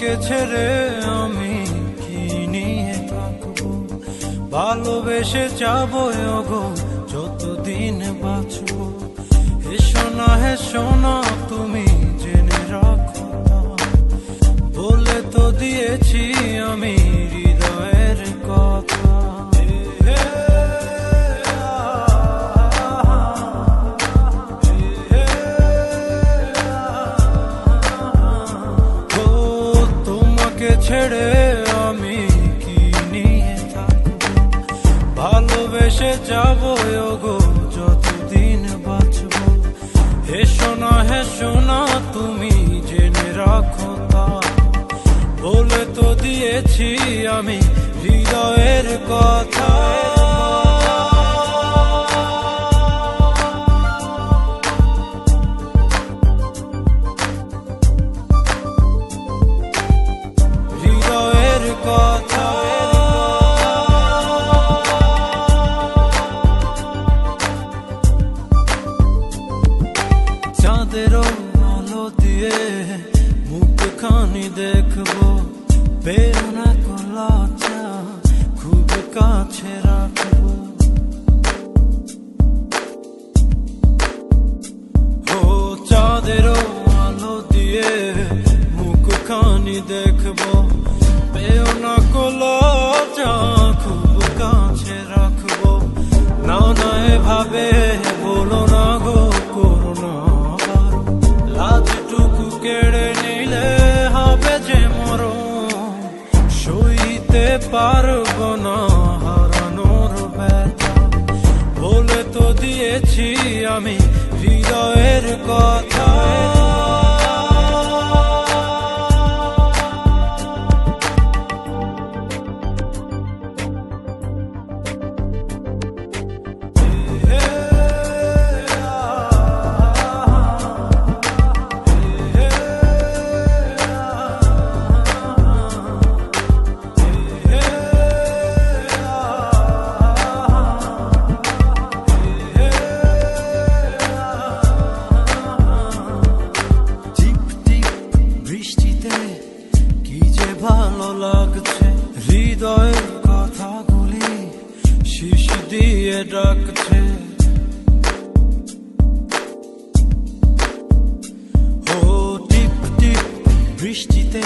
তোমাকে ছেড়ে আমি কি নিয়ে থাকবো, ভালোবেসে যাবো গো যতদিন বাঁচবো। হেসো না তুমি জেনে রাখো না, বলে তো দিয়েছি আমি হৃদয়ের কথা। ছেড়ে আমি কি নিয়ে থাকবো, ভালোবেসে যাবো গো যতদিন বাঁচবো। হেসো না তুমি জেনে রাখো তা, বলে তো দিয়েছি আমি হৃদয়ের কথা। চাঁদেরও আলো দিয়ে মুখখানি দেখবো, বেরোনা কলাচা খুব কাছে রাখবো। ও চাঁদেরও আলো দিয়ে মুখখানি দেখবো, বেরোনা কলাচা খুব কাছে রাখবো। না এভাবে বলো না গো, করো না লাজটুকু কেড়ে নিলে হবে যে মরণ। সইতে পারবো না হারানোর ব্যথা, বলে তো দিয়েছি আমি হৃদয়ের কথা। কি যে ভালো লাগছে, হৃদয়ের কথাগুলি শিশ দিয়ে ডাকছে। ও টিপ টিপ বৃষ্টিতে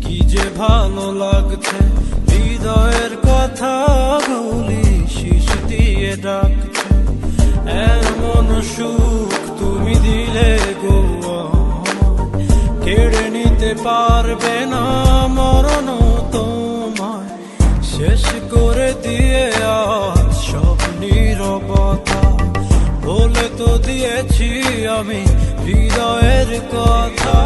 কি যে ভালো লাগছে, হৃদয়ের কথাগুলি শিশ দিয়ে ডাকছে। এমন সুখ তুমি দিলে গো, কেড়ে নিতে পারবে না মরণ তোমায়। শেষ করে দিয়ে আজ সব নীরবতা, বলে তো দিয়েছি আমি হৃদয়ের কথা।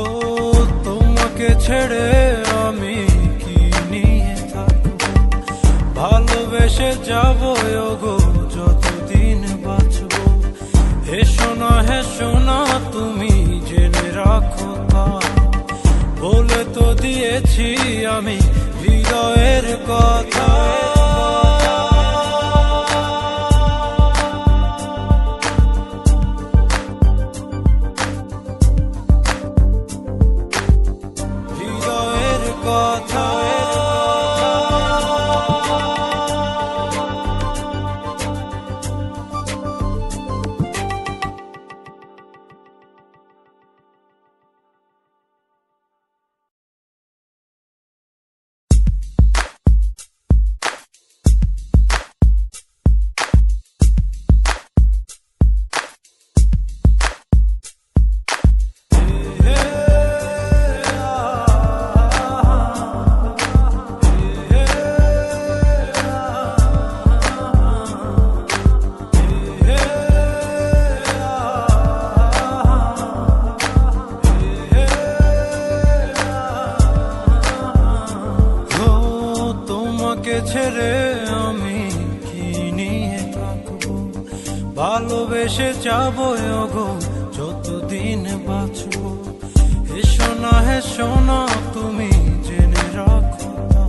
ও তোমাকে ছেড়ে আমি কি নিয়ে থাকবো, ভালোবেসে যাবো গো যতদিন বাঁচবো। হেসো না তুমি জেনে রাখো তা, বলে তো দিয়েছি আমি হৃদয়ের কথা। হৃদয়ের কথা। ছেড়ে আমি কি নিয়ে থাকবো, ভালোবেসে যাবো গো যতদিন বাঁচবো। হেসো না তুমি জেনে রাখো না,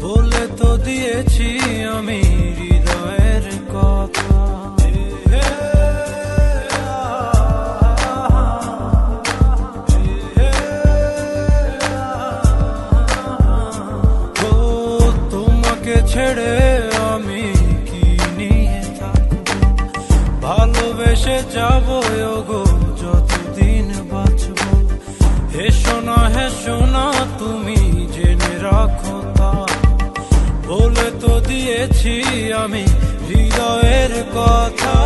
বলে তো দিয়েছি আমি হৃদয়ের কথা। ভালোবেসে যাবো গো যতদিন বাঁচবো। হেসো না তুমি জেনে রাখো তা, বলে তো দিয়েছি আমি হৃদয়ের কথা।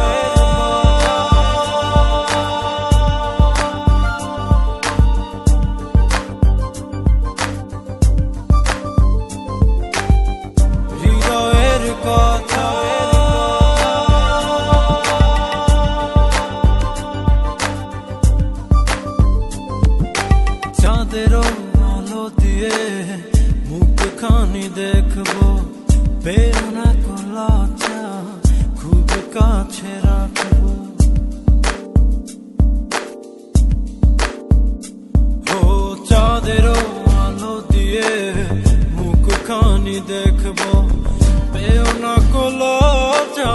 হৃদয়ের কথা চাঁদেরও আলো দিয়ে মুখখানি দেখবো, বেরোনা কলাচা খুব কাছে রাখবো। ও চাঁদেরও আলো দিয়ে মুখখানি দেখবো, বেরোনা কলাচা